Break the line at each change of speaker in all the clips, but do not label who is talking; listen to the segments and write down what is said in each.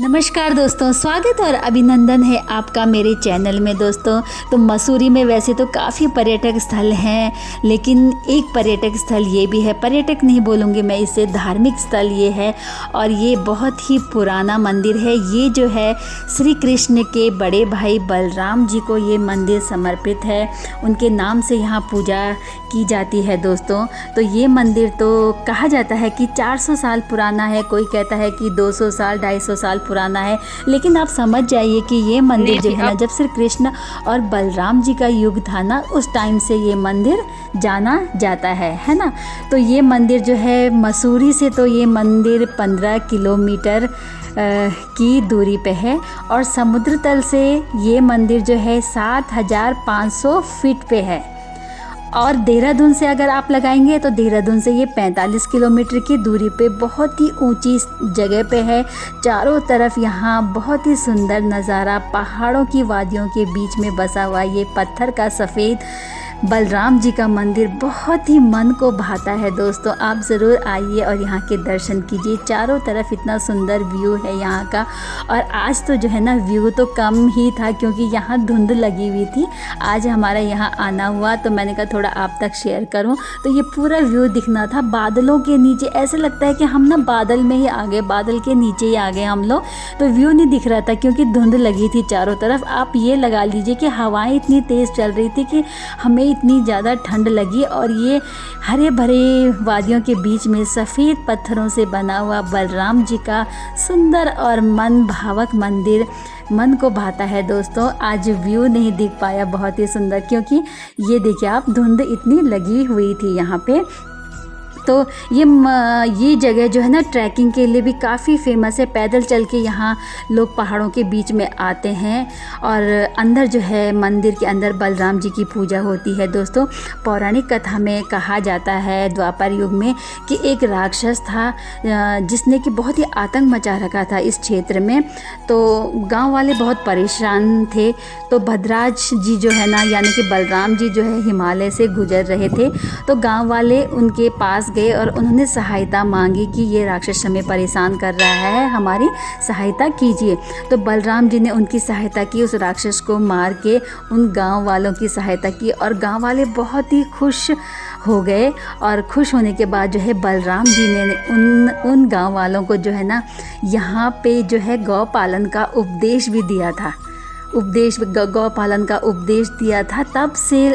नमस्कार दोस्तों, स्वागत और अभिनंदन है आपका मेरे चैनल में। दोस्तों तो मसूरी में वैसे तो काफ़ी पर्यटक स्थल हैं, लेकिन एक पर्यटक स्थल ये भी है, पर्यटक नहीं बोलूँगी मैं इसे, धार्मिक स्थल ये है। और ये बहुत ही पुराना मंदिर है। ये जो है श्री कृष्ण के बड़े भाई बलराम जी को ये मंदिर समर्पित है। उनके नाम से यहाँ पूजा की जाती है दोस्तों। तो ये मंदिर तो कहा जाता है कि 400 साल पुराना है, कोई कहता है कि 200 साल 250 साल पुराना है। लेकिन आप समझ जाइए कि ये मंदिर जो है ना, जब श्री कृष्ण और बलराम जी का युग था ना, उस टाइम से ये मंदिर जाना जाता है ना। तो ये मंदिर जो है मसूरी से, तो ये मंदिर 15 किलोमीटर की दूरी पे है और समुद्र तल से ये मंदिर जो है 7500 फीट पे है। और देहरादून से अगर आप लगाएंगे तो देहरादून से ये 45 किलोमीटर की दूरी पे बहुत ही ऊंची जगह पे है। चारों तरफ यहाँ बहुत ही सुंदर नज़ारा, पहाड़ों की वादियों के बीच में बसा हुआ ये पत्थर का सफ़ेद बलराम जी का मंदिर बहुत ही मन को भाता है। दोस्तों आप ज़रूर आइए और यहाँ के दर्शन कीजिए। चारों तरफ इतना सुंदर व्यू है यहाँ का। और आज तो जो है ना, व्यू तो कम ही था क्योंकि यहाँ धुंध लगी हुई थी। आज हमारा यहाँ आना हुआ तो मैंने कहा थोड़ा आप तक शेयर करूँ। तो ये पूरा व्यू दिखना था बादलों के नीचे, ऐसे लगता है कि हम ना बादल में ही आ गए, बादल के नीचे ही आ गए हम लोग। तो व्यू नहीं दिख रहा था क्योंकि धुंध लगी थी चारों तरफ। आप ये लगा लीजिए कि हवाएँ इतनी तेज़ चल रही थी कि हमें इतनी ज़्यादा ठंड लगी। और ये हरे भरे वादियों के बीच में सफ़ेद पत्थरों से बना हुआ बलराम जी का सुंदर और मन भावक मंदिर मन को भाता है। दोस्तों आज व्यू नहीं दिख पाया बहुत ही सुंदर, क्योंकि ये देखिए आप, धुंध इतनी लगी हुई थी यहाँ पे। तो ये जगह जो है ना, ट्रैकिंग के लिए भी काफ़ी फेमस है। पैदल चल के यहाँ लोग पहाड़ों के बीच में आते हैं। और अंदर जो है, मंदिर के अंदर बलराम जी की पूजा होती है। दोस्तों पौराणिक कथा में कहा जाता है द्वापर युग में कि एक राक्षस था जिसने कि बहुत ही आतंक मचा रखा था इस क्षेत्र में। तो गांव वाले बहुत परेशान थे। तो भद्राज जी जो है ना, यानी कि बलराम जी जो है हिमालय से गुजर रहे थे। तो गांव वाले उनके पास गए और उन्होंने सहायता मांगी कि ये राक्षस हमें परेशान कर रहा है, हमारी सहायता कीजिए। तो बलराम जी ने उनकी सहायता की, उस राक्षस को मार के उन गांव वालों की सहायता की। और गांव वाले बहुत ही खुश हो गए। और खुश होने के बाद जो है बलराम जी ने उन गांव वालों को जो है ना, यहाँ पे जो है गौ पालन का उपदेश भी दिया था। गौ पालन का उपदेश दिया था। तब से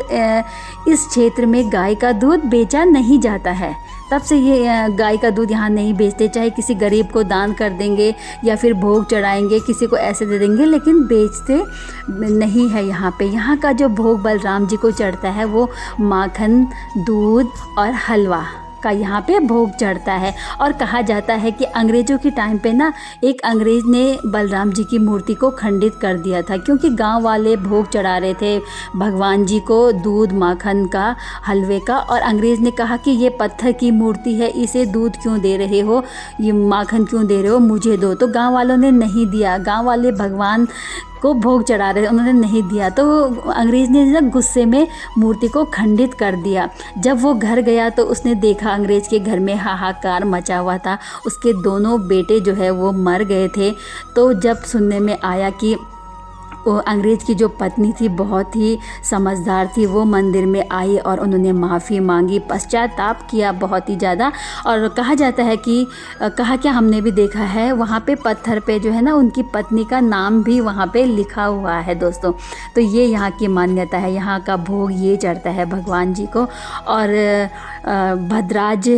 इस क्षेत्र में गाय का दूध बेचा नहीं जाता है। तब से ये गाय का दूध यहाँ नहीं बेचते, चाहे किसी गरीब को दान कर देंगे या फिर भोग चढ़ाएंगे, किसी को ऐसे दे देंगे, लेकिन बेचते नहीं है यहाँ पे। यहाँ का जो भोग बलराम जी को चढ़ता है वो माखन, दूध और हलवा का यहाँ पे भोग चढ़ता है। और कहा जाता है कि अंग्रेज़ों के टाइम पे ना, एक अंग्रेज़ ने बलराम जी की मूर्ति को खंडित कर दिया था, क्योंकि गांव वाले भोग चढ़ा रहे थे भगवान जी को दूध, माखन का, हलवे का। और अंग्रेज़ ने कहा कि ये पत्थर की मूर्ति है, इसे दूध क्यों दे रहे हो, ये माखन क्यों दे रहे हो, मुझे दो। तो गाँव वालों ने नहीं दिया। गाँव वाले भगवान को भोग चढ़ा रहे, उन्होंने नहीं दिया। तो अंग्रेज़ ने ना गुस्से में मूर्ति को खंडित कर दिया। जब वो घर गया तो उसने देखा अंग्रेज़ के घर में हाहाकार मचा हुआ था। उसके दोनों बेटे जो है वो मर गए थे। तो जब सुनने में आया कि वो अंग्रेज़ की जो पत्नी थी बहुत ही समझदार थी, वो मंदिर में आई और उन्होंने माफ़ी मांगी, पश्चाताप किया बहुत ही ज़्यादा। और कहा जाता है कि क्या हमने भी देखा है, वहाँ पे पत्थर पे जो है ना, उनकी पत्नी का नाम भी वहाँ पे लिखा हुआ है। दोस्तों तो ये यहाँ की मान्यता है, यहाँ का भोग ये चढ़ता है भगवान जी को। और भद्राज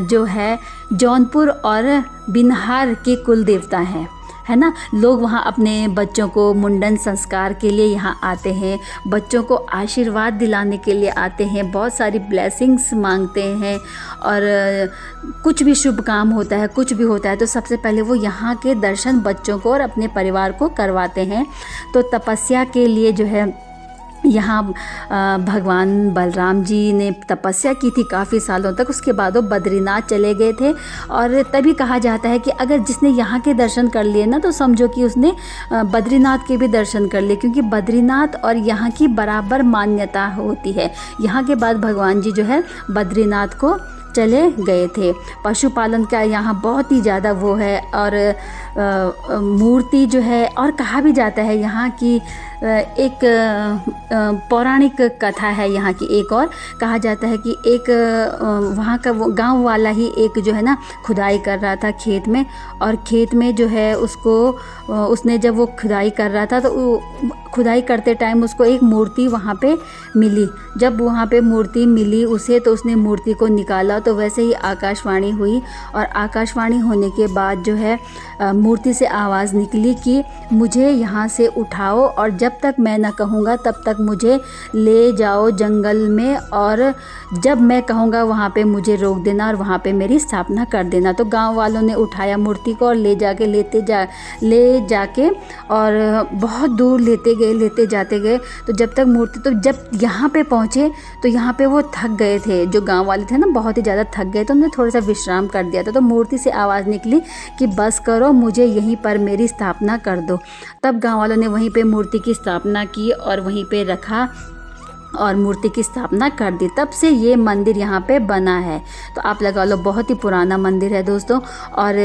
जो है जौनपुर और बिनहार के कुल देवता हैं, है ना। लोग वहाँ अपने बच्चों को मुंडन संस्कार के लिए यहाँ आते हैं, बच्चों को आशीर्वाद दिलाने के लिए आते हैं, बहुत सारी ब्लेसिंग्स मांगते हैं। और कुछ भी शुभ काम होता है, कुछ भी होता है तो सबसे पहले वो यहाँ के दर्शन बच्चों को और अपने परिवार को करवाते हैं। तो तपस्या के लिए जो है यहाँ भगवान बलराम जी ने तपस्या की थी काफ़ी सालों तक। उसके बाद वो बद्रीनाथ चले गए थे। और तभी कहा जाता है कि अगर जिसने यहाँ के दर्शन कर लिए ना, तो समझो कि उसने बद्रीनाथ के भी दर्शन कर लिए, क्योंकि बद्रीनाथ और यहाँ की बराबर मान्यता होती है। यहाँ के बाद भगवान जी जो है बद्रीनाथ को चले गए थे। पशुपालन का यहाँ बहुत ही ज़्यादा वो है, और मूर्ति जो है, और कहा भी जाता है यहाँ की एक पौराणिक कथा है यहाँ की। एक और कहा जाता है कि एक वहाँ का वो गांव वाला ही एक जो है ना खुदाई कर रहा था खेत में, और खेत में जो है उसने जब वो खुदाई कर रहा था तो खुदाई करते टाइम उसको एक मूर्ति वहाँ पे मिली। जब वहाँ पे मूर्ति मिली उसे, तो उसने मूर्ति को निकाला, तो वैसे ही आकाशवाणी हुई, और आकाशवाणी होने के बाद जो है मूर्ति से आवाज़ निकली कि मुझे यहाँ से उठाओ, और जब तक मैं ना कहूँगा तब तक मुझे ले जाओ जंगल में, और जब मैं कहूँगा वहाँ पे मुझे रोक देना और वहाँ पे मेरी स्थापना कर देना। तो गांव वालों ने उठाया मूर्ति को और ले जाके और बहुत दूर लेते जाते गए। तो जब यहाँ पे पहुँचे तो यहाँ पे वो थक गए थे, जो गांव वाले थे ना बहुत ही ज़्यादा थक गए, तो उन्होंने थोड़ा सा विश्राम कर दिया था। तो मूर्ति से आवाज़ निकली कि बस करो, मुझे यहीं पर मेरी स्थापना कर दो। तब गांव वालों ने वहीं पे मूर्ति की स्थापना की और वहीं पे रखा और मूर्ति की स्थापना कर दी। तब से ये मंदिर यहाँ पे बना है। तो आप लगा लो, बहुत ही पुराना मंदिर है दोस्तों। और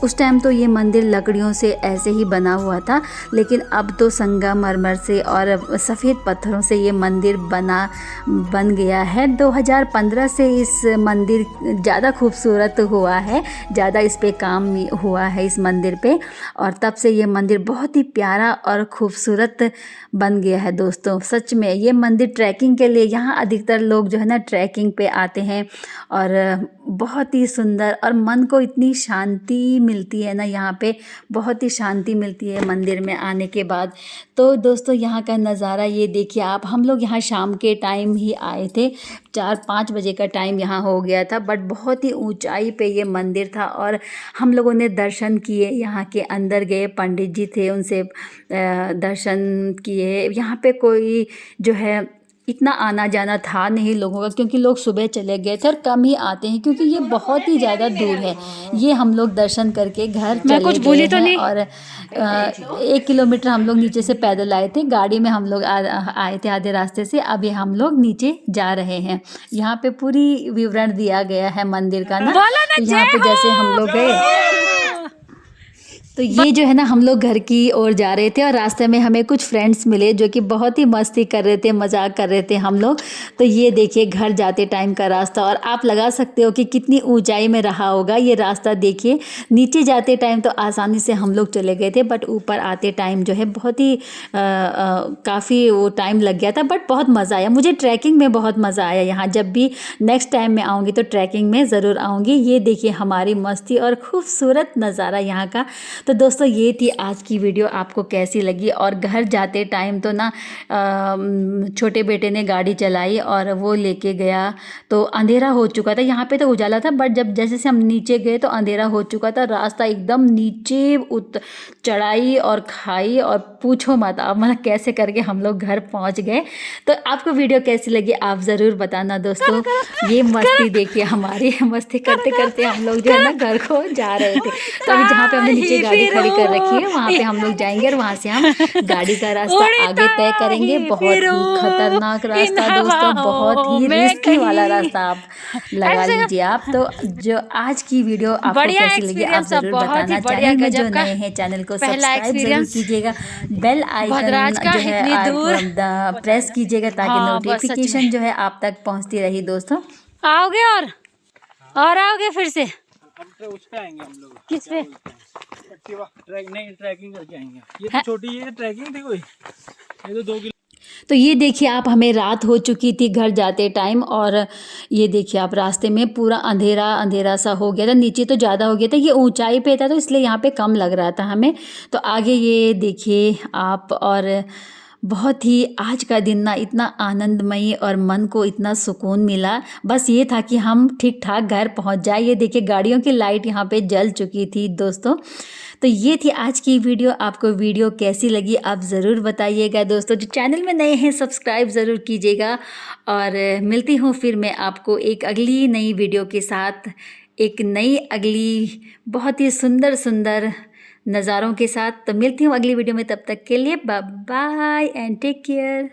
उस टाइम तो ये मंदिर लकड़ियों से ऐसे ही बना हुआ था, लेकिन अब तो संगमरमर से और सफ़ेद पत्थरों से ये मंदिर बन गया है। 2015 से इस मंदिर ज़्यादा खूबसूरत हुआ है, ज़्यादा इस पे काम हुआ है इस मंदिर पे, और तब से ये मंदिर बहुत ही प्यारा और खूबसूरत बन गया है दोस्तों। सच में ये मंदिर ट्रैकिंग के लिए, यहाँ अधिकतर लोग जो है ना ट्रैकिंग पे आते हैं, और बहुत ही सुंदर, और मन को इतनी शांति मिलती है ना यहाँ पे, बहुत ही शांति मिलती है मंदिर में आने के बाद। तो दोस्तों यहाँ का नज़ारा ये देखिए आप। हम लोग यहाँ शाम के टाइम ही आए थे, 4-5 बजे का टाइम यहाँ हो गया था, बट बहुत ही ऊंचाई पे ये मंदिर था, और हम लोगों ने दर्शन किए। यहाँ के अंदर गए, पंडित जी थे, उनसे दर्शन किए। यहाँ पे कोई जो है इतना आना जाना था नहीं लोगों का, क्योंकि लोग सुबह चले गए थे और कम ही आते हैं, क्योंकि ये बहुत ही ज़्यादा दूर है। ये हम लोग दर्शन करके घर चले गए हैं, और 1 किलोमीटर हम लोग नीचे से पैदल आए थे, गाड़ी में हम लोग आए थे आधे रास्ते से। अब ये हम लोग नीचे जा रहे हैं। यहाँ पे पूरी विवरण दिया गया है मंदिर का ना, यहाँ पे जैसे हम लोग गए, तो ये जो है ना हम लोग घर की ओर जा रहे थे, और रास्ते में हमें कुछ फ्रेंड्स मिले जो कि बहुत ही मस्ती कर रहे थे, मजाक कर रहे थे हम लोग। तो ये देखिए घर जाते टाइम का रास्ता, और आप लगा सकते हो कि कितनी ऊंचाई में रहा होगा ये रास्ता। देखिए नीचे जाते टाइम तो आसानी से हम लोग चले गए थे, बट ऊपर आते टाइम जो है बहुत ही काफ़ी वो टाइम लग गया था, बट बहुत मज़ा आया। मुझे ट्रैकिंग में बहुत मज़ा आया यहाँ। जब भी नेक्स्ट टाइम मैं आऊँगी तो ट्रैकिंग में ज़रूर आऊँगी। ये देखिए हमारी मस्ती और खूबसूरत नज़ारा यहाँ का। तो दोस्तों ये थी आज की वीडियो, आपको कैसी लगी? और घर जाते टाइम तो ना छोटे बेटे ने गाड़ी चलाई और वो लेके गया, तो अंधेरा हो चुका था। यहाँ पे तो उजाला था, बट जब जैसे से हम नीचे गए तो अंधेरा हो चुका था। रास्ता एकदम नीचे चढ़ाई और खाई, और पूछो मत आप, मतलब कैसे करके हम लोग घर पहुँच गए। तो आपको वीडियो कैसी लगी आप ज़रूर बताना दोस्तों। ये मस्ती देखिए हमारी, मस्ती करते करते हम लोग जो है ना घर को जा रहे थे। तो अभी जहाँ पे हमने नीचे गाड़ी खड़ी कर रखी है वहाँ पे हम लोग जाएंगे, और वहाँ से हम गाड़ी का रास्ता आगे तय करेंगे। बहुत ही खतरनाक रास्ता दोस्तों, बहुत ही रिस्की वाला रास्ता आप लगा लीजिए आप। तो जो आज की वीडियो आपको कैसी लगी आप जरूर बताना। चैनल में जो नए हैं चैनल को सब्सक्राइब जरूर कीजिएगा, बेल आइकन जो है प्रेस कीजिएगा, ताकि नोटिफिकेशन जो है आप तक पहुँचती रही दोस्तों।
आओगे और आओगे फिर से?
उस पे आएंगे हम लोग।
किस पे?
ट्रैकिंग करके आएंगे। ये तो छोटी ये ट्रैकिंग थी कोई, ये तो 2 किलो।
तो ये देखिए आप, हमें रात हो चुकी थी घर जाते टाइम, और ये देखिए आप रास्ते में पूरा अंधेरा अंधेरा सा हो गया था। नीचे तो ज़्यादा हो गया था, ये ऊंचाई पे था तो इसलिए यहाँ पे कम लग रहा था हमें। तो आगे ये देखिए आप, और बहुत ही आज का दिन ना इतना आनंदमयी और मन को इतना सुकून मिला। बस ये था कि हम ठीक ठाक घर पहुंच जाए। ये देखिए गाड़ियों की लाइट यहाँ पे जल चुकी थी दोस्तों। तो ये थी आज की वीडियो। आपको वीडियो कैसी लगी आप ज़रूर बताइएगा दोस्तों। जो चैनल में नए हैं सब्सक्राइब ज़रूर कीजिएगा, और मिलती हूँ फिर मैं आपको एक अगली नई वीडियो के साथ, एक नई अगली बहुत ही सुंदर सुंदर नज़ारों के साथ। तो मिलती हूँ अगली वीडियो में, तब तक के लिए bye bye and take care.